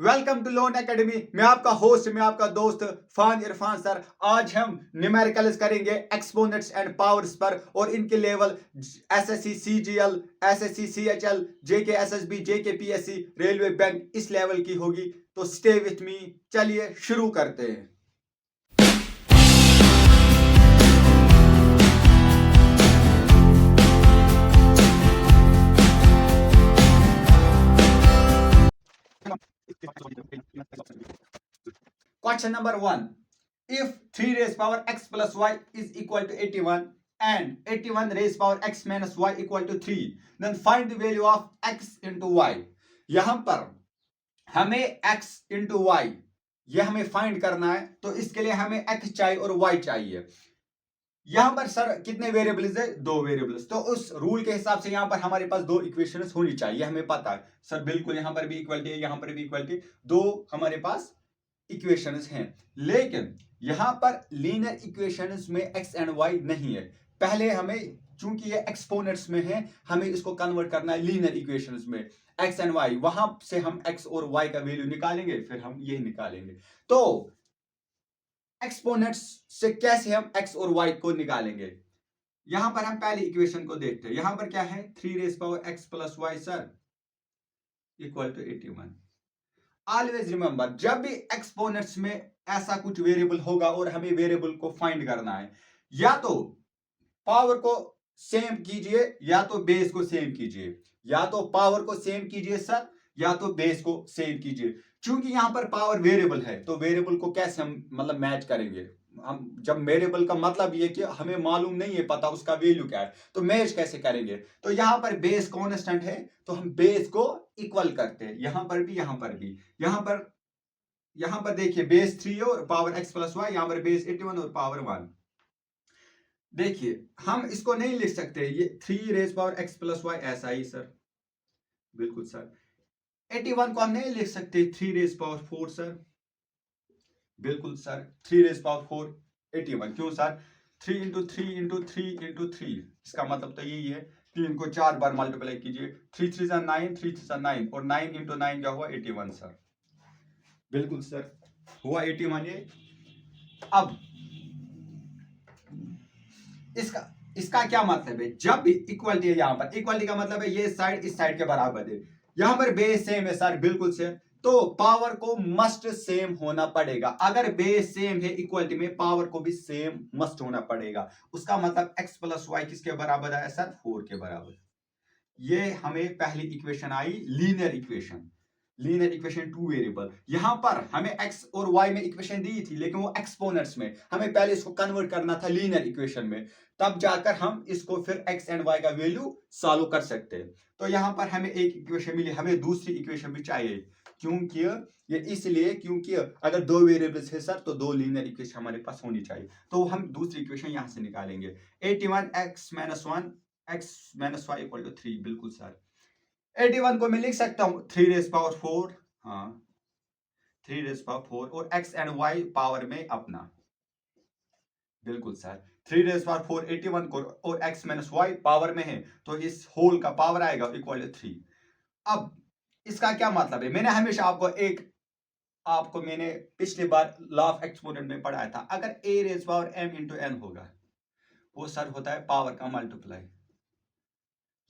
Welcome to loan academy. मैं आपका host, मैं आपका दोस्त फान इरफान सर। आज हम न्यूमेरिकल्स करेंगे एक्सपोनेंट्स एंड पावर्स पर और इनके level SSC CGL, SSC CHL, JK SSB, JK PSC, railway bank, इस लेवल की होगी। तो स्टे विथ मी, चलिए शुरू करते हैं। Question number 1. If 3 raised power x plus y is equal to 81 and 81 raised power x minus y equal to 3, then find the value of x into y. यहां पर हमें x into y यह हमें find करना है, तो इसके लिए हमें x चाहिए और y चाहिए। यहां पर सर कितने वेरिएबल्स है? दो वेरिएबल्स। तो उस रूल के हिसाब से यहां पर हमारे पास दो इक्वेशंस होनी चाहिए, हमें पता है सर। बिल्कुल, यहां पर भी इक्वलिटी है, यहां पर भी इक्वलिटी, दो हमारे पास इक्वेशंस हैं। लेकिन यहां पर लीनियर इक्वेशंस में एक्स एंड वाई नहीं है। पहले हमें, चूंकि ये एक्सपोनेंट्स में है, हमें इसको कन्वर्ट करना है लीनियर इक्वेशंस में। एक्स एंड वाई, वहां से हम एक्स और वाई का वैल्यू निकालेंगे, फिर हम ये निकालेंगे। तो एक्सपोनेंट्स से कैसे हम एक्स और वाई को निकालेंगे? यहां पर हम पहली इक्वेशन को देखते हैं। यहां पर क्या है? 3 raise power X plus Y sir equal to 81। Always remember, जब भी एक्सपोनेंट्स में ऐसा कुछ वेरिएबल होगा और हमें वेरिएबल को फाइंड करना है, या तो पावर को सेम कीजिए या तो बेस को सेम कीजिए, या तो पावर को सेम कीजिए सर, या तो बेस को सेम कीजिए। क्योंकि यहां पर पावर वेरिएबल है, तो वेरिएबल को कैसे हम मतलब मैच करेंगे? हम जब वेरिएबल का मतलब ये कि हमें मालूम नहीं है, पता उसका वैल्यू क्या है, तो मैच कैसे करेंगे? तो यहां पर बेस कांस्टेंट है, तो हम बेस को इक्वल करते हैं। यहां पर भी, यहां पर भी, यहां पर देखिए बेस 3 और पावर x प्लस वाई, यहां पर बेस 81 और पावर 1। देखिए हम इसको नहीं लिख सकते ये 3 raise power x plus Y ऐसा ही सर। बिल्कुल सर। 81 को हम नहीं लिख सकते 3 रेज पावर 4 सर। बिल्कुल सर। 3 रेज पावर 4 81 क्यों सर? 3 इंटू 3 इंटू 3 इंटू 3, इसका मतलब तो यही है। 3 को 4 बार मल्टीप्लाई कीजिए, 3 3 जा 9, 3 3 जा 9, और 9 इंटू 9 क्या हुआ? 81 सर। बिल्कुल सर, हुआ 81 ये। अब इसका क्या मतलब है? जब भी इक्वलिटी है, यहां पर इक्वलिटी का मतलब है ये साइड इस साइड के बराबर है। यहां पर बेस सेम है सर, बिल्कुल सेम, तो पावर को मस्ट सेम होना पड़ेगा। अगर बेस सेम है इक्वलिटी में, पावर को भी सेम मस्ट होना पड़ेगा। उसका मतलब x प्लस वाई किसके बराबर है सर? 4 के बराबर। ये हमें पहली इक्वेशन आई, linear equation. Linear equation two variable. यहां पर हमें x और y में इक्वेशन दी थी, लेकिन वो एक्सपोनेंट्स में, हमें पहले इसको कन्वर्ट करना था लीनियर इक्वेशन में, तब जाकर हम इसको फिर x एंड y का वैल्यू सॉल्व कर सकते हैं। तो यहां पर हमें एक इक्वेशन मिली, हमें दूसरी इक्वेशन भी चाहिए। क्योंकि ये इसलिए क्योंकि अगर दो वेरिएबल्स है सर, तो दो लीनियर इक्वेशन हमारे पास होनी चाहिए। तो हम दूसरी इक्वेशन यहां से निकालेंगे। 81 x minus 1 x minus Y equal to 3। बिल्कुल सर। 81 को मैं लिख सकता हूं 3 रेज पावर 4, हाँ 3 रेज पावर 4, और x एंड y पावर में अपना। बिल्कुल सर। 3 रेज पावर 4 81 को, और x माइनस वाई पावर में है, तो इस होल का पावर आएगा इक्वल टू 3। अब इसका क्या मतलब है? मैंने हमेशा आपको मैंने पिछली बार लॉ ऑफ एक्सपोनेंट में पढ़ाया था। अगर a raise power m into n होगा, वो सर होता है पावर का मल्टीप्लाई।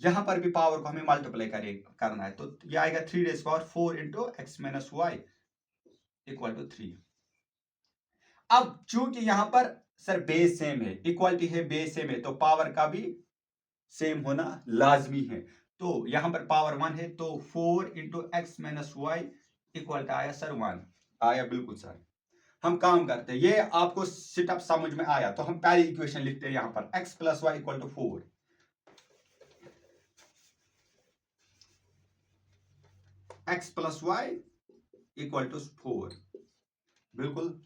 यहां पर भी पावर को हमें मल्टीप्लाई करना है, तो ये आएगा 3 raise power 4 into X minus Y equal to 3। अब चूंकि यहां पर सर बेस सेम है, इक्वलिटी है, बेस सेम है, तो पावर का भी सेम होना लाजमी है। तो यहां पर पावर 1 है, तो 4 into X minus Y equal to आया सर 1 आया। बिल्कुल सर। हम काम करते हैं, ये आपको सेटअप समझ में आया, तो हम पहली इक्वेशन लिखते हैं। यहां पर x plus Y equal to 4, x plus Y equal to 4। बिल्कुल।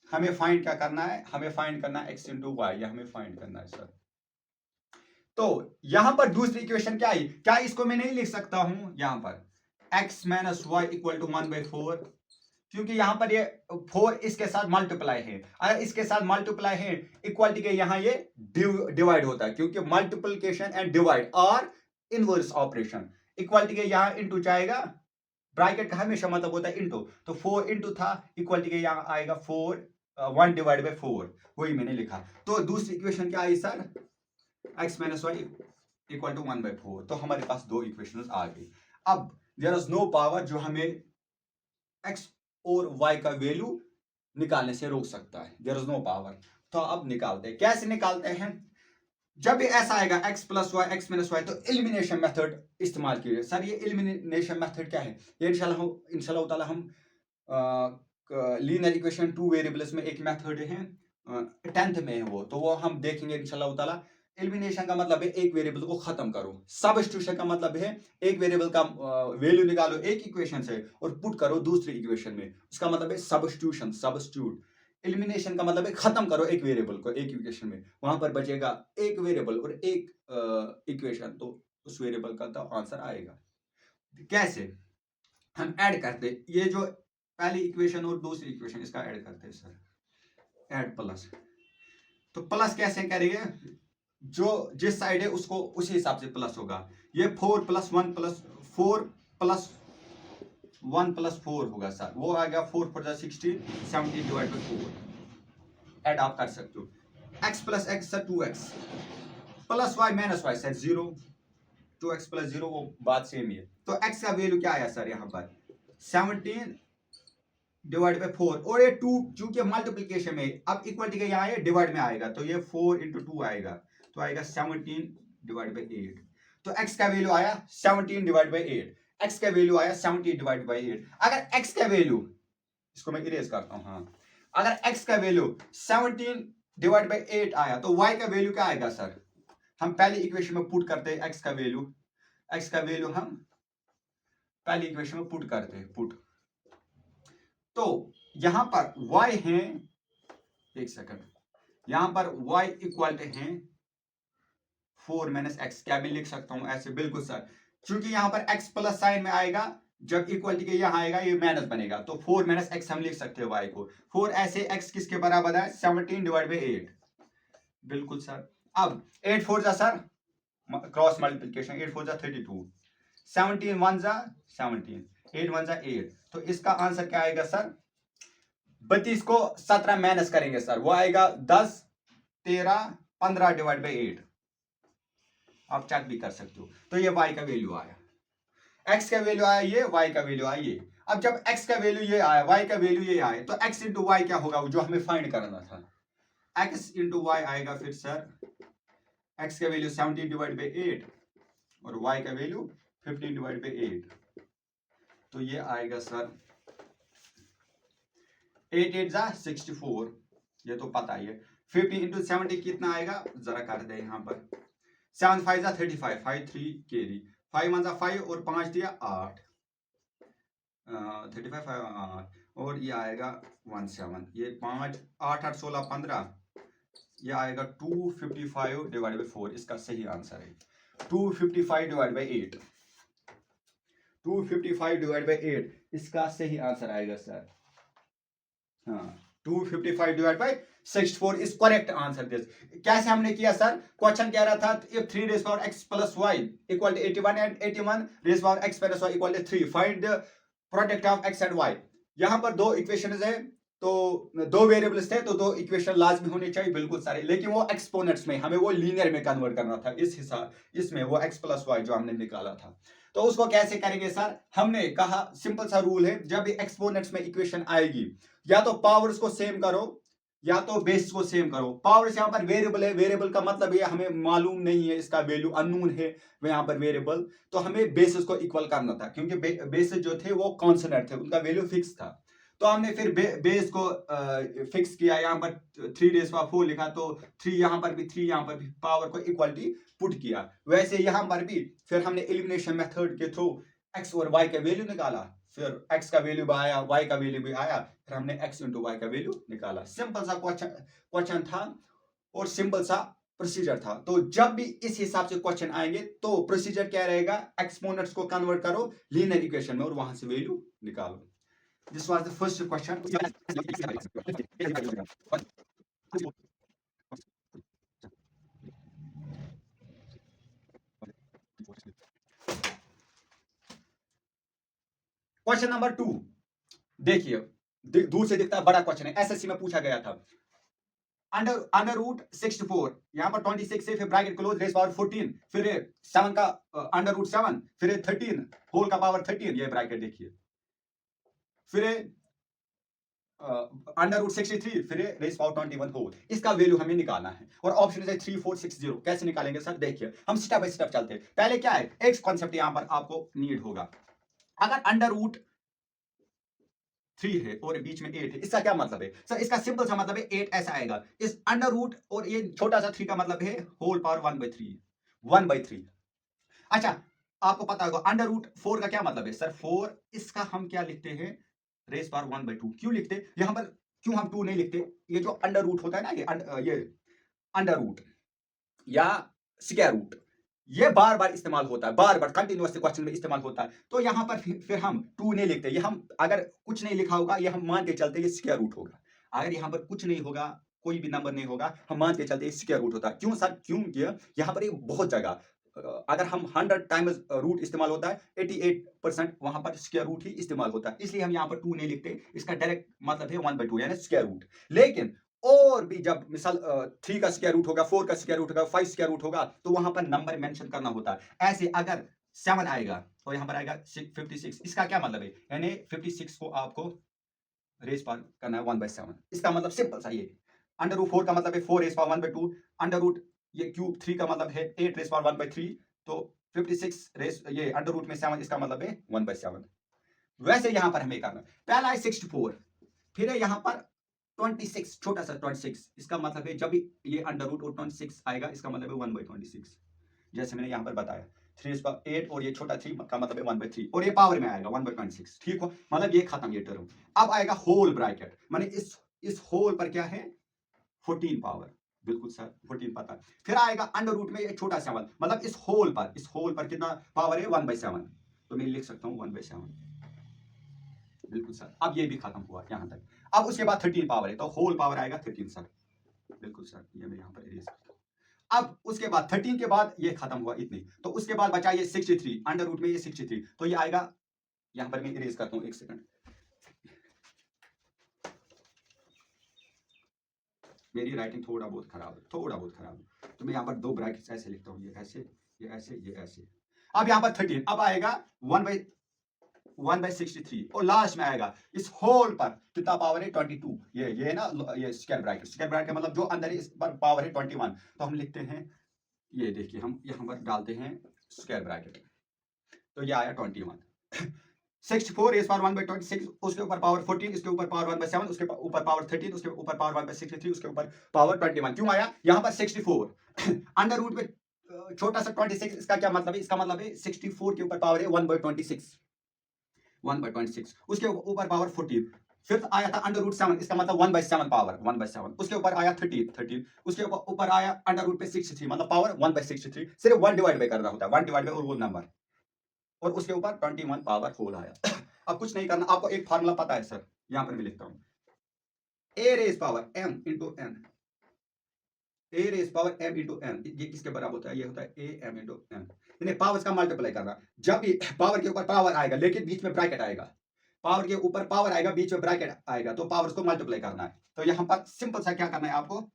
हमें फाइंड क्या करना है? हमें फाइंड करना है x इंटू वाई, या हमें फाइंड करना है सर। तो यहां पर दूसरी इक्वेशन क्या आई? क्या इसको मैं नहीं लिख सकता हूं यहां पर x minus Y equal to 1/4? क्योंकि यहां पर ये 4 इसके साथ मल्टीप्लाई है। अगर इसके साथ मल्टीप्लाई है, इक्वलिटी के यहां ये डिवाइड होता है, क्योंकि multiplication and divide are inverse operation. Equality के यहां इंटू जाएगा ब्रैकेट का हमेशा मतलब होता है इंटू, तो 4 इंटू था, इक्वलिटी के यहाँ आएगा 4 1 डिवाइड बाई 4, वही मैंने लिखा। तो दूसरी इक्वेशन क्या आई sir, x minus Y equal to 1/4। तो हमारे पास दो इक्वेशंस आ गई। अब देयर इज नो पावर जो हमें x और y का वैल्यू निकालने से रोक सकता है, देयर इज नो पावर। तो अब निकालते हैं, कैसे निकालते हैं, जब भी ऐसा आएगा x plus Y X minus Y, तो एलिमिनेशन मेथड इस्तेमाल कीजिए। सर ये एलिमिनेशन मेथड क्या है, ये इंशाल्लाह ताला हम लीनियर इक्वेशन टू वेरिएबल्स में एक मेथड है, 10th में है वो, तो वो हम देखेंगे इंशाल्लाह ताला। एलिमिनेशन का मतलब है एक वेरिएबल को खत्म करो, सब्स्टिट्यूशन का मतलब है एक वेरिएबल का वैल्यू निकालो एक इक्वेशन से और पुट करो दूसरी इक्वेशन में, उसका मतलब है सब्स्टिट्यूशन, सब्स्टिट्यूट। एलिमिनेशन का मतलब है खत्म करो एक वेरिएबल को एक इक्वेशन में, वहां पर बचेगा एक वेरिएबल और एक इक्वेशन, तो उस वेरिएबल का तो आंसर आएगा। कैसे हम ऐड करते, ये जो पहली इक्वेशन और दूसरी इक्वेशन इसका ऐड करते हैं सर, ऐड प्लस। तो प्लस कैसे करेंगे, जो जिस साइड है उसको उसी हिसाब से प्लस होगा। ये 4 प्लस 1 प्लस 4 प्लस 1 प्लस 4 होगा सर, वो आ गया 4 4 16 17 डिवाइड बाई 4। ऐड आप कर सकते हो, x plus X sir 2x plus Y minus Y sir 0, 2x plus 0 वो बात सेम ही है। तो x का वैल्यू क्या आया सर यहाँ पर 17 डिवाइड बाई 4, और ये 2 चूंकि मल्टीप्लीकेशन में, अब इक्वलिटी के यहाँ ये डिवाइड में आएगा, तो ये 4 इंटू 2 आएगा, तो आएगा 17 डिवाइड बाई 8। तो x का वैल्यू आया 17 डिवाइड बाई 8, x का वैल्यू आया 17 डिवाइड बाई 8। अगर x का वैल्यू, इसको मैं इरेज करता हूँ, हाँ, अगर x का वैल्यू 17 डिवाइड बाई 8 आया, तो y का वैल्यू क्या आएगा सर, हम पहली इक्वेशन में पुट करते हैं x का वैल्यू हम पहली इक्वेशन में पुट करते हैं, पुट। तो यहां पर y है, एक सेकंड, यहां पर y इक्वल है 4 माइनस एक्स, क्या भी लिख सकता हूं ऐसे, बिल्कुल सर, क्योंकि यहां पर x प्लस साइन में आएगा, जब इक्वलिटी के यहां आएगा ये माइनस बनेगा, तो 4 माइनस एक्स हम लिख सकते हैं y को। 4 ऐसे x किसके बराबर है 17 डिवाइड बाई 8, बिल्कुल सर। अब 8 4 जा सर क्रॉस मल्टीप्लिकेशन, 8 4 जा 32, 17 1 जा 17, 8 1 जा 8, तो इसका आंसर क्या आएगा सर, 32 को 17 माइनस करेंगे सर, वो आएगा 10 13 15 डिवाइड बाई 8, आप चेक भी कर सकते हो। तो ये y का वैल्यू आया, x का वैल्यू आया ये, y का वैल्यू आया ये। अब जब x का वैल्यू ये आया, y का वैल्यू ये आया, तो x इंटू वाई क्या होगा, जो हमें फाइंड करना था, x इंटू वाई आएगा फिर सर, x का वैल्यू 17 डिवाइड बाई 8 और y का वैल्यू 15 डिवाइड बाई 8, तो ये आएगा सर 8 8 जा 64, ये तो पता ही है। 50 इंटू 70 कितना आएगा, जरा कर दे यहाँ पर, 7 5 जा 35, 5 3 कैरी, 5 1 जा 5 और 5 दिया 8, 35 5 और ये आएगा 17, ये 5 8 8 16 15, ये आएगा 255 डिवाइड बाई 4, इसका सही आंसर है 255 डिवाइड बाई 8, 255 डिवाइड बाई 8 इसका सही आंसर आएगा सर, हाँ 255 divide by 64 is correct answer this. कैसे हमने किया सर, क्वेश्चन कह रहा था if 3 raise power x plus y equal to 81 and 81 raise power x minus y equal to 3, find the product of x and y। यहां पर दो equations है, तो दो वेरिएबल्स थे, तो दो इक्वेशन लाजमी होने चाहिए, बिल्कुल सारे, लेकिन वो एक्सपोनेंट्स में, हमें वो लीनियर में कन्वर्ट करना था, इस हिसाब इसमें वो x प्लस वाई जो हमने निकाला था। तो उसको कैसे करेंगे सर, हमने कहा सिंपल सा रूल है, जब भी एक्सपोनेंट्स में इक्वेशन आएगी, या तो पावर्स को सेम करो या तो बेस को सेम करो। पावर्स यहाँ पर वेरिएबल है, वेरिएबल का मतलब ये हमें मालूम नहीं है, इसका वैल्यू अननोन है, वो यहाँ पर वेरिएबल, तो हमें बेसिस को इक्वल करना था, क्योंकि बेसिस जो थे वो कॉन्स्टेंट थे, उनका वैल्यू फिक्स था। तो हमने फिर बेस को फिक्स किया, यहाँ पर 3 रेज पावर 4 लिखा, तो 3 यहाँ पर भी 3 यहाँ पर भी, पावर को इक्वलिटी पुट किया। वैसे यहाँ पर भी फिर हमने एलिमिनेशन मेथड के थ्रू x और y का वैल्यू निकाला, फिर x का वैल्यू भी आया, y का वैल्यू भी आया, फिर हमने x इंटू वाई का वैल्यू निकाला। सिंपल सा क्वेश्चन था और सिंपल सा प्रोसीजर था। तो जब भी इस हिसाब से क्वेश्चन आएंगे तो प्रोसीजर क्या रहेगा, एक्सपोनेंट्स को कन्वर्ट करो लीनियर इक्वेशन में और वहां से वैल्यू निकालो। This was the first question. Question number 2 देखिए, दूर से दिखता है बड़ा क्वेश्चन है, एसएससी में पूछा गया था। अंडर रूट 64, यहां पर 26 से फिर ब्रैकेट क्लोज रेस पावर 14, फिर 7 का अंडर रूट 7, फिर 13 होल का पावर 13, ये ब्रैकेट देखिए, फिर अंडर रूट 63, फिर रेस पावर 21 होल। इसका वैल्यू हमें निकालना है और ऑप्शन है 3460। कैसे निकालेंगे सर? देखिए हम स्टेप बाय स्टेप चलते हैं। पहले क्या है, एक कॉन्सेप्ट यहां पर आपको नीड होगा। अगर अंडर रूट 3 है और बीच में 8 है, इसका क्या मतलब है सर? इसका सिंपल सा मतलब है 8 ऐसा आएगा। इस अंडर रूट और ये छोटा सा 3 का मतलब है होल पावर 1/3, 1/3। अच्छा, आपको पता होगा अंडर रूट 4 का क्या मतलब है सर? 4, इसका हम क्या लिखते हैं? Raise power 1/2। क्यों लिखते यहां पर? क्यों हम 2 नहीं लिखते? ये जो अंडर रूट होता है ना, ये अंडर रूट या स्क्वायर रूट, ये बार बार इस्तेमाल होता है, बार बार कंटिन्यूअस क्वेश्चन में इस्तेमाल होता है। तो यहां पर फिर हम 2 नहीं लिखते। ये हम अगर कुछ नहीं लिखा होगा, ये हम मान के चलते ये स्क्वायर रूट होगा। अगर यहां पर कुछ नहीं होगा, कोई भी नंबर नहीं होगा, हम मान के चलते ये स्क्वायर रूट होता है। क्यों सर? क्योंकि यहां पर ये बहुत जगह अगर हम 100 टाइम्स रूट इस्तेमाल होता है, 88% वहां पर स्क्वायर रूट ही इस्तेमाल होता है। इसलिए हम यहां पर 2 नहीं लिखते। इसका डायरेक्ट मतलब है 1/2 यानी स्क्वायर रूट। लेकिन और भी जब मिसाल 3 का स्क्वायर रूट होगा, 4 का स्क्वायर रूट होगा, 5 स्क्वायर रूट होगा, तो वहां पर नंबर मेंशन करना होता है। ऐसे अगर 7 आएगा तो यहां पर आएगा 56। इसका क्या मतलब है? यानी 56 को आपको रेस पावर करना है 1/7। इसका मतलब सिंपल सा ये। अंडर रूट 4 का मतलब है 4 रेस पावर 1/2। अंडर रूट ये क्यूब 3 का मतलब है 8 रेस पावर 1/3। तो 56 रेस ये अंडर रूट में 7, इसका मतलब है 1/7। वैसे यहां पर हमें करना पहला है 64, फिर है यहां पर 26, छोटा सा 26। इसका मतलब है जब भी ये अंडर रूट और 26 आएगा, इसका मतलब है 1/26। जैसे मैंने यहां पर बताया 3 इज पावर 8 और ये छोटा 3 का मतलब है 1/3 और ये पावर में आएगा 1/26। ठीक हो, मतलब ये खत्म ये टर्म। अब आएगा होल ब्रैकेट, माने इस होल पर क्या है? 14 पावर। बिल्कुल सर, 14 पता है। फिर आएगा अंडर रूट में ये छोटा 7, मतलब इस होल पर कितना पावर है? 1/7। तो मैं लिख सकता हूं 1/7। बिल्कुल सर, अब ये भी खत्म हुआ यहां तक। अब उसके बाद 13 पावर है, तो होल पावर आएगा 13 सर। बिल्कुल सर, ये मैं यहां पर इरेज करता हूं। अब उसके बाद 13 के बाद ये खत्म हुआ इतनी, तो उसके बाद बचा ये 63, अंडर रूट में ये 63, तो ये आएगा, यहां पर मैं इरेज करता हूं, एक सेकंड। मेरी राइटिंग थोड़ा बहुत खराब है, तो मैं यहां पर 2 ब्रैकेट्स ऐसे लिखता हूं, ये ऐसे, ये ऐसे, ये ऐसे। अब यहां पर 13, अब आएगा 1/63 और लास्ट में आएगा इस होल पर कितना पावर है? 22। ये ना, ये स्क्वायर ब्रैकेट मतलब जो अंदर है, इस पर पावर है 21। तो हम लिखते हैं, ये देखिए हम यहां पर डालते हैं स्क्वायर ब्रैकेट, तो ये आया 21। 64 इज पावर 1/26, उसके ऊपर पावर 14, इसके ऊपर पावर 1/7, उसके ऊपर पावर 13, उसके ऊपर पावर 1/63, उसके ऊपर पावर 21। क्यों आया यहां पर 64? अंडर रूट में छोटा सा 26, इसका क्या मतलब है? इसका मतलब है 64 के ऊपर पावर है 1/26, 1/26, उसके ऊपर पावर 14। फिर आया था अंडर रूट 7, इसका मतलब 1/7 पावर 1/7, उसके ऊपर आया 13, उसके ऊपर आया अंडर रूट पे 63, मतलब पावर 1/63। सिर्फ 1 डिवाइड बाय करना होता है, 1 डिवाइड बाय और वो नंबर, और उसके ऊपर 21 पावर होल आया। अब कुछ नहीं करना, आपको एक फार्मूला पता है सर, यहां पर मैं लिखता हूं, A raise power m into N, A raise power m into N, ये किसके बराबर होता है? ये होता है ए m इंटू एन। यानी पावर्स का मल्टीप्लाई करना। जब भी पावर के ऊपर पावर आएगा लेकिन बीच में ब्रैकेट आएगा, पावर के ऊपर पावर आएगा, बीच में ब्रैकेट आएगा, तो पावर्स को मल्टीप्लाई करना है। तो यहां पर सिंपल सा क्या करना है आपको,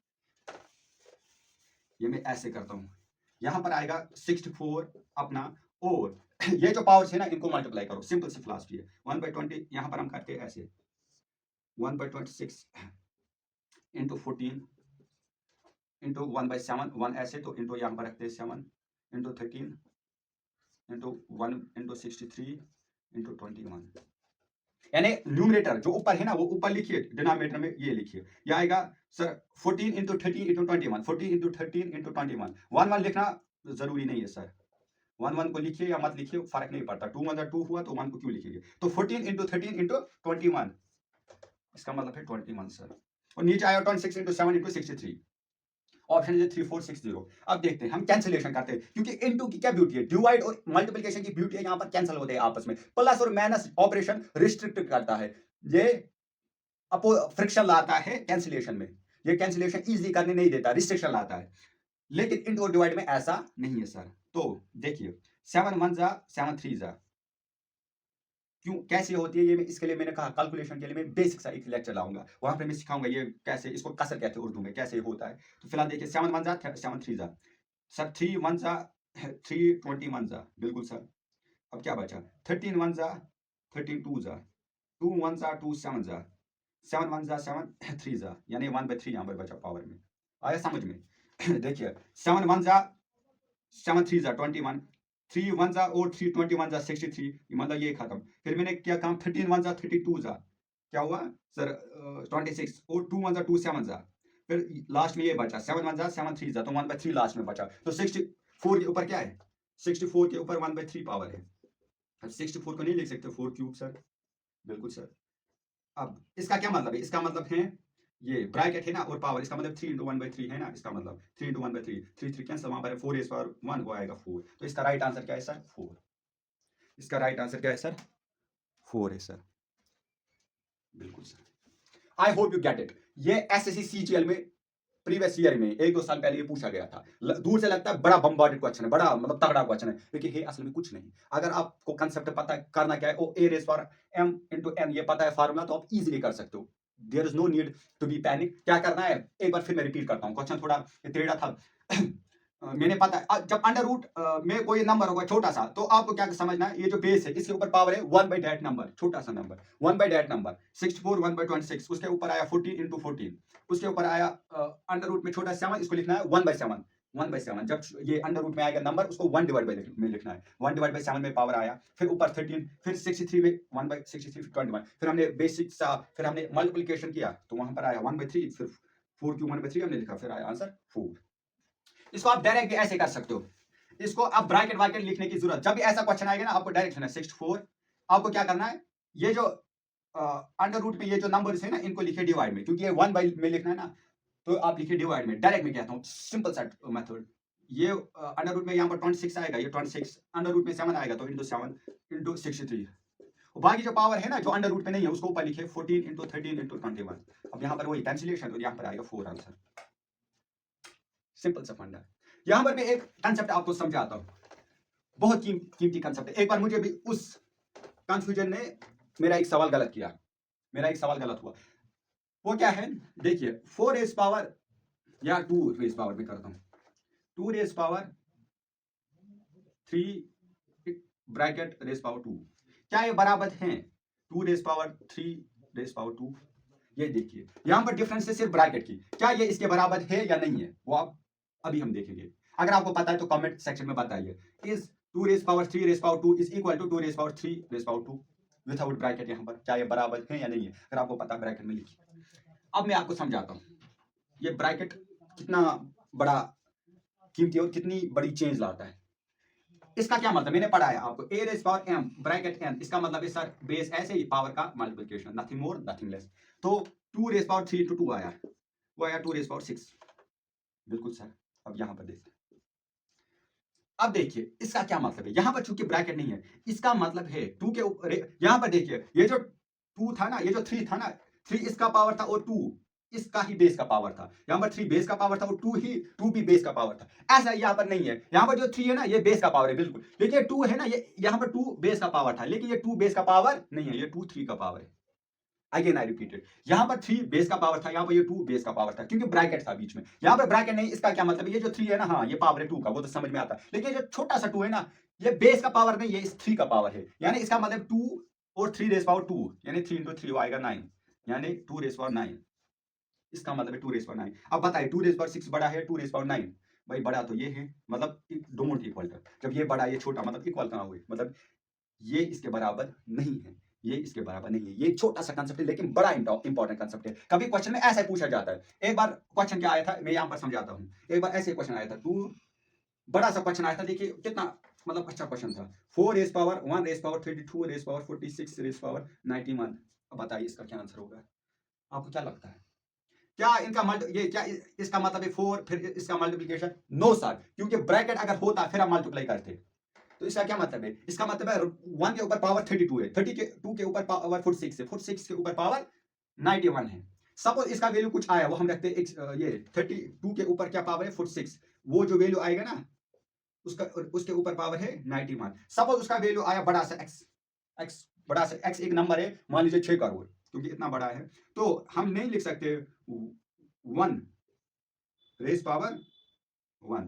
ये मैं ऐसे करता हूं, यहां पर आएगा 64 अपना, और ये जो पावर्स है ना, इनको मल्टीप्लाई करो। सिंपल सी फिलॉसफी है। 1/20 यहां पर हम करते हैं ऐसे, 1/26 इंटू 14 इंटू 1/7, 1 ऐसे, तो इंटू यहां पर रखते हैं 7 इंटू 13 इंटू 1 इंटू 63 इंटू 21। यानी न्यूमरेटर जो ऊपर है ना, वो ऊपर लिखिए, डिनोमिनेटर में ये लिखिए। ये आएगा sir 14 into 30 into 21, 14 into 13 into 21। 1 1 लिखना जरूरी नहीं है सर, 1 1 को लिखिए या मत लिखिए, फर्क नहीं पड़ता। 2 1 2 हुआ, तो 1 को क्यों लिखिए? तो 14 इंटू 13 इंटू 21, इसका मतलब है 21 सर। और नीचे आया 26 इंटू 7 इंटू 63। ऑप्शन है 3460। अब देखते हैं, हम कैंसिलेशन करते हैं, क्योंकि इनटू की क्या ब्यूटी है? डिवाइड और मल्टीप्लिकेशन की ब्यूटी है, यहां पर कैंसिल होते हैं आपस में। प्लस और माइनस ऑपरेशन रिस्ट्रिक्ट करता है, ये अपो फ्रिक्शन लाता है कैंसिलेशन में, ये कैंसिलेशन इजी करने नहीं देता, रिस्ट्रिक्शन लाता है। लेकिन इनटू और डिवाइड में ऐसा नहीं है सर। तो देखिए 7 1 जा 7 3 जा क्यों कैसे होती है ये इसके लिए मैंने कहा कैलकुलेशन के लिए मैं बेसिक सा एक लेक्चर लाऊंगा, वहां पर मैं सिखाऊंगा ये कैसे इसको कसर कहते हैं उर्दू में कैसे होता है। तो फिलहाल देखिए 7 1 जा 7 3 जा सर, 3 1 जा 3 21 जा बिल्कुल सर। अब क्या बचा 13 1 जा 13 2 जा 2 1 जा 2 7 जा 7 1 जा 7 3 जा यानी 1/3 यहाँ पर बचा पावर में। आया समझ में? देखिए 7 1 जा 7 3 जा 21, 3 1 जा और 3 21 जा 63, मतलब ये खत्म। फिर मैंने क्या काम 13 1 जा 32 जा क्या हुआ सर 26 और 2 1 जा 2 7 जा, फिर लास्ट में ये बचा 7 1 जा 7 3 जा तो 1/3 लास्ट में बचा। तो 64 के ऊपर क्या है 64 के ऊपर 1/3 पावर है। अब 64 को नहीं लिख सकते 4 क्यूब सर, बिल्कुल सर। अब इसका क्या मतलब है, इसका मतलब है ये ब्रैकेट है ना और पावर, इसका मतलब 3 इंटू 1/3 है ना, इसका मतलब 3 इंटू 1/3 3 3 कैंसिल, वहां पर 4 इस पर 1 वो आएगा 4। तो इसका राइट आंसर क्या है सर 4। इसका राइट आंसर क्या है सर 4 है सर, बिल्कुल sir. I hope you get it. ये एसएससी सीजीएल में प्रीवियस ईयर में 1-2 साल पहले ये पूछा गया था। दूर से लगता है बड़ा बम्बार्डेड क्वेश्चन है, बड़ा मतलब तगड़ा क्वेश्चन है, लेकिन ये असल में कुछ नहीं। अगर आपको कंसेप्ट पता करना क्या है ओ ए रेस पर m इंटू n ये पता है फार्मूला, तो आप इजीली कर सकते हो। There is no need to be panic. क्या करना है एक बार फिर मैं रिपीट करता हूँ, क्वेश्चन थोड़ा टेढ़ा था। मैंने पता है जब अंडर रूट में कोई नंबर होगा छोटा सा, तो आपको क्या समझना है, ये जो बेस है इसके ऊपर पावर है 1/that नंबर, छोटा सा नंबर 1/that नंबर 64 1/26, उसके ऊपर आया 14 इंटू 14, उसके ऊपर आया अंडर रूट में छोटा 7, इसको लिखना है 1/7 1/7। जब ये अंडर रूट में आएगा नंबर उसको 1 डिवाइड बाई में लिखना है, 1/7 में पावर आया, फिर ऊपर 13, फिर 63 में 1/63 21, फिर हमने बेसिक सा फिर हमने मल्टीप्लिकेशन किया तो वहां पर आया 1/3, फिर 4 क्यूब 1/3 हमने लिखा, फिर आया आंसर 4। इसको आप डायरेक्ट भी ऐसे कर सकते हो, इसको आप ब्रैकेट वाकेट लिखने की जरूरत, जब भी ऐसा क्वेश्चन आएगा ना आपको डायरेक्ट लिखना है 64। आपको क्या करना है, ये जो अंडर रूट में ये जो नंबर्स है ना इनको लिखे डिवाइड में, क्योंकि ये 1 बाई में लिखना है ना, तो आप लिखिए डिवाइड में। डायरेक्ट में कहता हूँ सिंपल सा मेथड, ये अंडर रूट में यहाँ पर 26 आएगा, ये 26 अंडर रूट में 7 आएगा तो इंटू 7 इंटू 63, बाकी जो पावर है ना जो अंडर रूट में नहीं है उसको ऊपर लिखे 14 इंटू 13 इंटू 21। अब यहाँ पर वही कैंसिलेशन और यहाँ पर आएगा 4 आंसर, सिंपल सा फंडा। यहां पर मैं एक कंसेप्ट आपको समझाता हूं, बहुत कीमती कंसेप्ट है। एक बार मुझे भी उस कंफ्यूजन ने मेरा एक सवाल गलत किया, मेरा एक सवाल गलत हुआ। वो क्या है देखिए 4 रेस पावर या 2 रेस पावर में करता हूं, 2 raise power 3 bracket race power 2, क्या ये बराबर है 2 रेस पावर 3 रेस पावर 2? ये देखिए यहां पर डिफरेंस है सिर्फ ब्रैकेट की, क्या ये इसके बराबर है या नहीं है वो आप अभी हम देखेंगे। अगर आपको पता है तो कमेंट सेक्शन में बताइए। Is 2 raise power 3 raise power 2 is equal to 2 raise power 3 raise power 2 without bracket, यहाँ पर क्या ये बराबर है या नहीं है, अगर आपको पता ब्रैकेट में लिखिए। अब मैं आपको समझाता हूँ ये ब्रैकेट कितना बड़ा कीमती और कितनी बड़ी चेंज लाता है। इसका क्या मतलब मैंने पढ़ा है आपको, a raise power m bracket n, इसका मतलब है सर बेस ऐसे ही पावर का multiplication, nothing more nothing less. तो 2 रेस पावर 3 इंटू 2 आया, वो आया 2 रेस पावर 6, बिल्कुल सर। अब यहां पर देखते हैं, अब देखिए इसका क्या मतलब है, यहां पर चूंकि ब्रैकेट नहीं है इसका मतलब है 2 के ऊपर, यहां पर देखिए ये जो 2 था ना, ये जो 3 था ना, 3 इसका पावर था और 2 इसका ही बेस का पावर था। यहां पर 3 बेस का पावर था और 2 भी बेस का पावर था। ऐसा यहां पर नहीं है, यहां पर जो 3 है ना ये बेस का पावर है बिल्कुल, लेकिन 2 है ना ये यहां पर 2 बेस का पावर था, लेकिन ये 2 बेस का पावर नहीं है, ये 2 3 का पावर है। अगेन आई रिपीटेड, यहां पर 3 बेस का पावर था, यहां पर ये 2 बेस का पावर था, क्योंकि ब्रैकेट था बीच में। यहां पर ब्रैकेट नहीं, इसका क्या मतलब है, ये जो 3 है ना, हाँ ये पावर है 2 का, वो तो समझ में आता है, लेकिन जो छोटा सा 2 है ना ये बेस का पावर नहीं, ये इस 3 का पावर है, यानी इसका मतलब 2 और 3 रेस पावर 2 यानी 3 इंटू 3 आएगा 9, यानी 2 रेस पावर 9, इसका मतलब है 2 रेस पावर 9। अब बताइए 2 रेस पावर 6 बड़ा है 2 रेस पावर 9, भाई बड़ा तो ये है, मतलब डोंट इक्वल टू, जब ये बड़ा ये छोटा मतलब इक्वल कहां हुए, मतलब ये इसके बराबर नहीं है, ये इसके बराबर नहीं है। ये छोटा सा कंसेप्ट है लेकिन बड़ा इंपॉर्टेंट कंसेप्ट है, कभी क्वेश्चन में ऐसा पूछा जाता है। एक बार क्वेश्चन क्या आया था मैं यहां पर समझाता हूं, एक बार ऐसे क्वेश्चन आया था, टू बड़ा सा क्वेश्चन आया था, देखिए कितना मतलब अच्छा क्वेश्चन था, 4 raise power 1 raise power 32 raise power 46 raise power 91। अब बताइए इसका क्या आंसर होगा, आपको क्या लगता है, क्या इनका ये क्या इसका मतलब है 4 फिर इसका मल्टीप्लिकेशन? नो सर, क्योंकि ब्रैकेट अगर होता फिर हम मल्टीप्लाई करते। तो इसका क्या मतलब है, इसका मतलब है 1 के ऊपर पावर 32 है, 32 के ऊपर पावर 46 है, 46 के ऊपर पावर 91 है। सपोज इसका वैल्यू कुछ आया, वो हम रखते हैं ये 32 के ऊपर क्या पावर है 46, वो जो वैल्यू आएगा ना उसका उसके ऊपर पावर है 91। सपोज उसका वैल्यू आया बड़ा सा x बड़ा सा x एक नंबर है, मान लीजिए 6 करोड़, क्योंकि इतना बड़ा है, तो हम नहीं लिख सकते 1 raise power 1,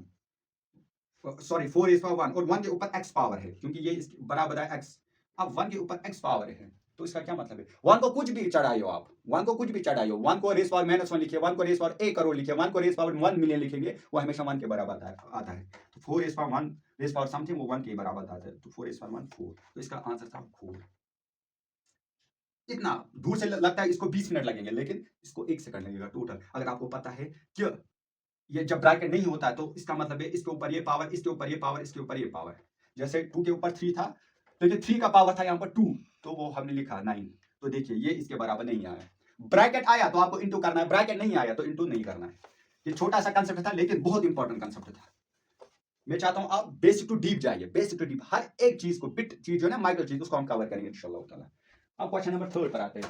sorry 4 raise power 1, और 1 के ऊपर x पावर है, क्योंकि ये बराबर है x। अब 1 के ऊपर x पावर है, तो इसका क्या मतलब है, 1 को कुछ भी चढ़ाइयो आप, 1 को कुछ भी चढ़ाइयो, 1 को रेज पावर -1 लिखिए, 1 को रेज पावर 1 करोड़ लिखिए, 1 को रेज पावर 1 मिलियन लिखेंगे, वो हमेशा 1 के बराबर आता है। तो 4 raise power 1 raise power something वो 1 के बराबर आता है, तो 4 रेज पावर 1 4, तो इसका आंसर था 4। इतना दूर से लगता है इसको 20 मिनट लगेंगे, लेकिन इसको 1 सेकंड लगेगा टोटल। अगर आपको पता है कि ये जब ब्रैकेट नहीं होता है, तो इसका मतलब है इसके ऊपर ये पावर, इसके ऊपर ये पावर, इसके ऊपर ये पावर। जैसे 2 के ऊपर 3 था, तो ये 3 का पावर था यहाँ पर 2, तो वो हमने लिखा 9। तो देखिए ये इसके बराबर नहीं आया। ब्रैकेट आया तो आपको इंटू करना है, ब्रैकेट नहीं आया तो इंटू नहीं करना है। ये छोटा सा कंसेप्ट था, लेकिन बहुत इंपॉर्टेंट कंसेप्ट था। मैं चाहता हूं आप बेसिक टू डीप जाइए, बेसिक टू डीप, हर एक चीज को, बिट चीज जो है ना, माइक्रो चीज, उसको हम कवर करेंगे इंशाल्लाह ताला। अब क्वेश्चन नंबर 3 पर आते हैं।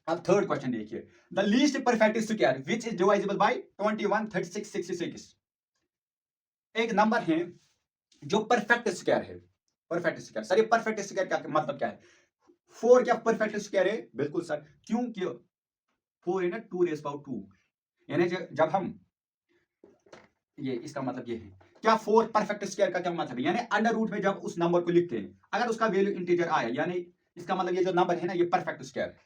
अब थर्ड क्वेश्चन देखिए, the least perfect square which is divisible by 21, 36, 66। एक नंबर है जो परफेक्ट स्क्वायर है। परफेक्ट स्क्वायर सर, ये परफेक्ट स्क्वायर का मतलब क्या है? 4 क्या परफेक्ट स्क्वायर है? बिल्कुल सर, क्योंकि 4 है ना 2 रेज पावर 2, यानी जब हम ये, इसका मतलब ये है क्या, 4 परफेक्ट स्क्वायर का क्या मतलब है, यानी अंडर रूट में जब उस नंबर को लिखते हैं, अगर उसका वैल्यू इंटीजर आया, यानी इसका मतलब ये जो नंबर है ना, ये परफेक्ट स्क्वायर है,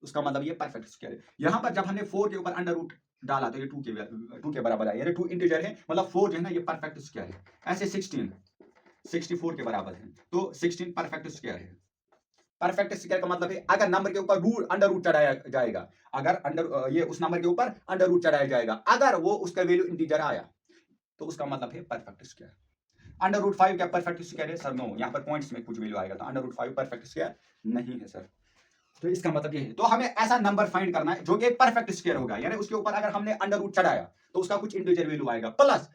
उसका मतलब ये परफेक्ट स्क्वायर है। यहां पर जब हमने 4 के ऊपर अंडर रूट डाला तो ये 2 के बराबर आया, यानी 2 इंटीजर है, मतलब 4 जो है ना ये परफेक्ट स्क्वायर है। ऐसे 16 64 के बराबर है, तो 16 परफेक्ट स्क्वायर है। परफेक्ट स्क्वायर का मतलब है अगर नंबर के ऊपर रूट अंडर रूट चढ़ाया जाएगा, अगर अंडर ये उस नंबर के ऊपर अंडर रूट चढ़ाया जाएगा, अगर वो उसका वैल्यू इंटीजर आया, तो उसका मतलब है परफेक्ट स्क्वायर। अंडर रूट 5 क्या परफेक्ट स्क्वायर है? सर नो, यहाँ पर पॉइंट्स में कुछ वैल्यू आएगा, तो अंडर रूट 5 परफेक्ट स्क्वायर नहीं है सर। तो इसका मतलब ये है, तो हमें ऐसा नंबर फाइंड करना है जो कि एक परफेक्ट स्क्वायर होगा, यानी उसके ऊपर अगर हमने अंडर रूट चढ़ाया तो उसका कुछ इंटीजर वैल्यू आएगा, प्लस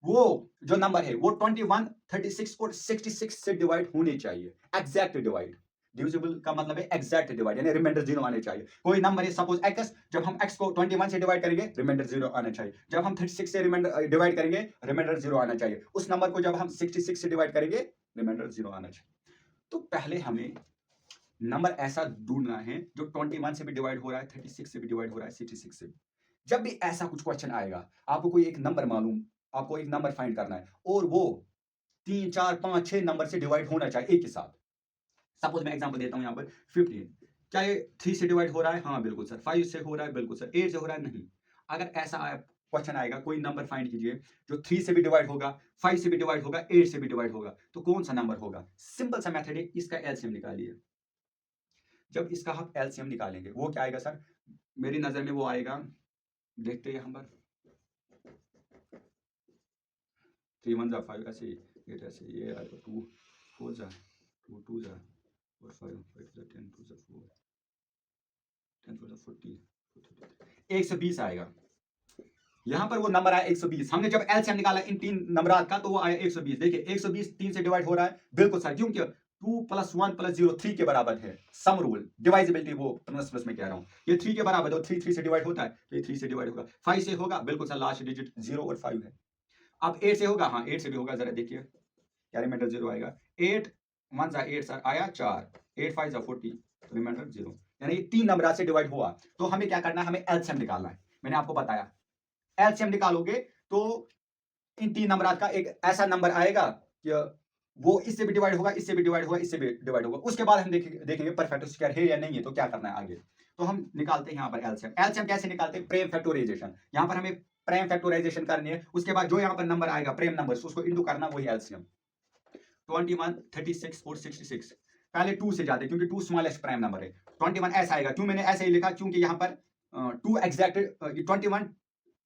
वो जो नंबर है वो 21, 36 और 66 से डिवाइड होने चाहिए, एग्जैक्ट डिवाइड। डिविजिबल का मतलब है एग्जैक्ट डिवाइड, यानी रिमाइंडर 0 आने चाहिए। कोई नंबर है सपोज x, जब हम x को 21 से डिवाइड करेंगे रिमाइंडर 0 आना चाहिए, जब हम 36 से रिमाइंडर डिवाइड करेंगे रिमाइंडर 0 आना चाहिए, उस नंबर को जब हम 66 से डिवाइड करेंगे रिमाइंडर 0 आना चाहिए। तो पहले हमें नंबर ऐसा ढूंढना है जो 21 से भी डिवाइड हो रहा है, 36 से भी डिवाइड हो रहा है, 66 से भी। जब भी ऐसा कुछ क्वेश्चन आएगा, आपको कोई एक नंबर मालूम, आपको एक नंबर फाइंड करना है और वो 3, 4, 5, 6 नंबर से डिवाइड होना चाहिए एक के साथ। सपोज मैं एग्जांपल देता हूं यहाँ पर 15, क्या ये 3 से डिवाइड हो रहा है? हाँ बिल्कुल सर। 5 से हो रहा है? बिल्कुल सर। 8 से हो रहा है? नहीं। अगर ऐसा क्वेश्चन आएगा, कोई नंबर फाइंड कीजिए जो 3 से भी डिवाइड होगा, 5 से भी डिवाइड होगा, 8 से भी डिवाइड होगा, तो कौन सा नंबर होगा? सिंपल सा मेथड है, इसका एलसीएम निकालिए। जब इसका हम एलसीएम निकालेंगे वो क्या आएगा सर? मेरी नजर में वो आएगा, देखते हैं यहाँ पर 3 1 5 ऐसे, 8 ऐसे, ये आएगा 2 4 2 2 और 5 5 10 2 4 10 4 40 120 आएगा। यहाँ पर वो नंबर आया 120, हमने जब एलसीएम निकाला इन 3 नंबरात का तो वो आया 120। देखिए 120 3 से डिवाइड हो रहा है, बिल्कुल सर, क्योंकि 2 + 1 + 0 3 के बराबर है। सम रूल डिवाइजिबिलिटी, वो प्लस में कह रहा हूँ, ये 3 के बराबर है, तो 3 3 से डिवाइड होता है, तो ये 3 से डिवाइड होगा। 5 से होगा? बिल्कुल सर, लास्ट डिजिट 0 और 5 है। अब 8 से होगा? हाँ 8 से भी होगा, जरा देखिए क्या रिमाइंडर 0 आएगा। 8 1 8 सर आया 4, 8 5 40, तो रिमाइंडर 0, यानी 3 नंबर से डिवाइड हुआ। तो हमें क्या करना है, हमें एलसीएम निकालना है। मैंने आपको बताया एलसीएम निकालोगे तो इन 3 नंबरात का एक ऐसा नंबर आएगा कि वो इससे भी डिवाइड होगा, इससे भी डिवाइड होगा, इससे भी डिवाइड होगा। उसके बाद हम देखेंगे परफेक्ट स्क्वायर है या नहीं है, तो क्या करना है आगे। तो हम निकालते हैं यहाँ पर एलसीएम। एलसीएम कैसे निकालते हैं? प्रेम फैक्टराइजेशन। यहाँ पर हमें प्रेम फैक्टराइजेशन करनी है, उसके बाद जो यहाँ पर नंबर आएगा प्रेम नंबर, उसको इंटू करना, वही एलसीएम। 21 36 और 66, पहले 2 से जाते क्योंकि 2 स्मॉलेस्ट प्राइम नंबर है। 21 ऐसा आएगा, क्यों मैंने ऐसे ही लिखा, क्योंकि यहाँ पर 2 एग्जैक्ट 21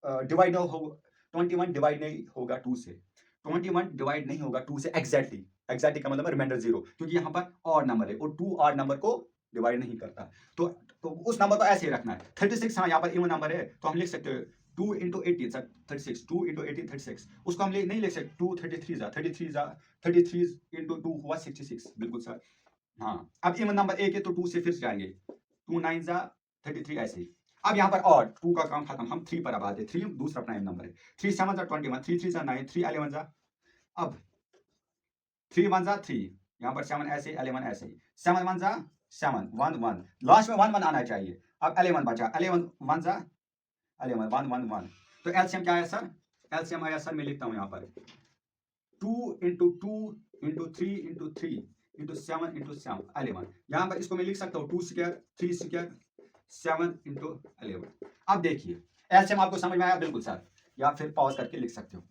डिवाइड हो 21 डिवाइड नहीं होगा 2 से, 21 डिवाइड नहीं होगा 2 से एग्जैक्टली। एग्जैक्टली का मतलब रिमाइंडर 0, क्योंकि यहाँ पर ऑड नंबर है और 2 ऑड नंबर को डिवाइड नहीं करता। तो उस नंबर को ऐसे ही रखना है। 36, हाँ यहाँ पर इवन नंबर है, तो हम लिख सकते हैं 2 × 18 सर 36, 2 × 18 36। उसको हम नहीं लिख सकते 2 33 33 × 2 हुआ 66, बिल्कुल सर। हाँ अब इवन नंबर एक है तो 2 से फिर जाएंगे, 2 9 33 ऐसे ही। अब यहाँ पर ऑड 2 का काम खत्म, हम 3 पर अब आते। 3 दूसरा प्राइम नंबर है। 3 7 जा 21, 3 3 जा 9, 3 11 जा, अब 3 1 जा 3, यहाँ पर 7 ऐसे 11 ऐसे ही, 7 1 जा 7 1 1, लास्ट में 1 1 आना चाहिए। अब 11 बचा, 11 1 जा 11 1 1 1, तो एलसीएम क्या आया सर? एलसीएम आया सर, मैं लिखता हूँ यहाँ पर 2 into 2 into 3 into 3 into 7 into 7 11। यहाँ पर इसको मैं लिख सकता हूँ 2 स्क्वायर 3 स्क्वायर 7 into 11। अब देखिए एलसीएम आपको समझ में आया? बिल्कुल सर, या फिर पॉज करके लिख सकते हो।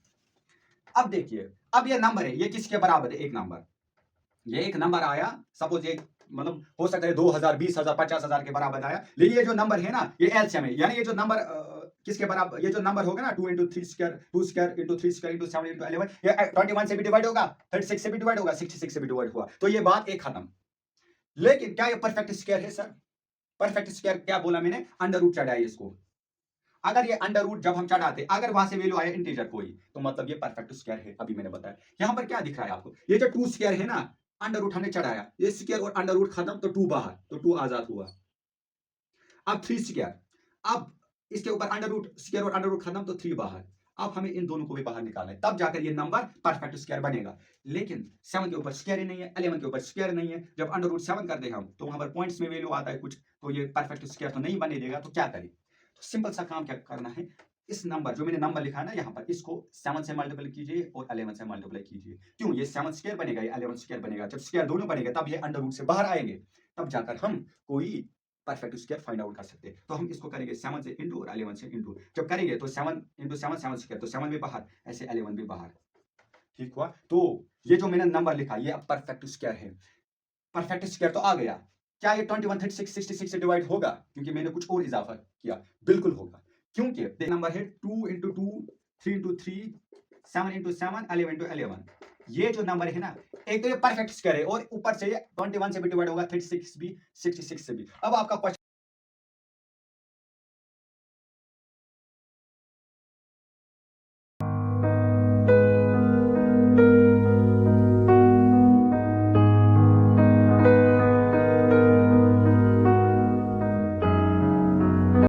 अब देखिए, अब ये नंबर है, ये किसके बराबर है? एक नंबर, ये एक नंबर आया, सपोज ये मतलब हो सकता है 2000 20,000 50,000 के बराबर आया, लेकिन ये जो नंबर है ना ये एलसीएम है, यानी ये जो नंबर किसके बराबर, ये जो नंबर होगा ना 2 into 3 square 2 square into 3 square into 7 into 11, ये 21 से भी डिवाइड होगा, 36 से भी डिवाइड होगा, 66 से भी डिवाइड हुआ, तो ये बात एक खत्म। लेकिन क्या ये परफेक्ट स्क्वायर है सर? परफेक्ट स्क्वायर क्या बोला मैंने? अंडर रूट चढ़ाई इसको। अगर ये अंडर रूट जब हम चढ़ाते, अगर वहां से वैल्यू आया इंटीजर कोई, तो मतलब ये परफेक्ट स्क्वायर है। अभी मैंने बताया यहाँ पर क्या दिख रहा है आपको, ये जो 2 स्क्वायर है ना, अंडर रूट हमने चढ़ाया, ये स्क्वायर और अंडर रूट खत्म, तो 2 बाहर, तो 2 आजाद हुआ। अब 3 स्क्वायर, अब इसके ऊपर अंडर रूट स्क्वायर और अंडर रूट खत्म, तो 3 बाहर। अब हमें इन दोनों को भी बाहर निकालना है, तब जाकर ये नंबर परफेक्ट स्क्वायर बनेगा। लेकिन 7 के ऊपर स्क्वायर ही नहीं है, 11 के ऊपर स्क्वायर नहीं है, जब अंडर रूट 7 कर दे हम, तो वहां पर पॉइंट्स में वैल्यू आता है कुछ, तो ये परफेक्ट स्क्वायर तो नहीं बने देगा, तो क्या करें? तो सिंपल सा काम क्या करना है, इस नंबर जो मैंने नंबर लिखा है ना यहाँ पर, इसको 7 से मल्टीप्लाई कीजिए और 11 से मल्टीप्लाई कीजिए। क्यों? ये 7 स्क्वायर बनेगा, ये 11 स्क्वायर बनेगा, जब स्क्वायर दोनों बनेगा तब ये अंडर रूट से बाहर आएंगे, तब जाकर हम कोई परफेक्ट स्क्वायर फाइंड आउट कर सकते हैं। तो हम इसको करेंगे 7 से इंटू और 11 से इंटू, जब करेंगे तो 7 इंटू 7 7 स्क्वायर, तो 7 भी बाहर, ऐसे 11 भी बाहर। ठीक हुआ? तो ये जो मैंने नंबर लिखा ये अब परफेक्ट स्क्वायर है। परफेक्ट स्क्वायर तो आ गया। क्या ये 21 36 66 से डिवाइड होगा? क्योंकि मैंने कुछ और इजाफा किया, बिल्कुल होगा। क्योंकि नंबर है 2 इंटू 2 3 इंटू 3 7 इंटू 7 11 इंटू 11। ये जो नंबर है ना, एक तो ये परफेक्ट स्क्वायर है और ऊपर से ये 21 से भी डिवाइड होगा, 36 भी 66 से भी। अब आपका क्वेश्चन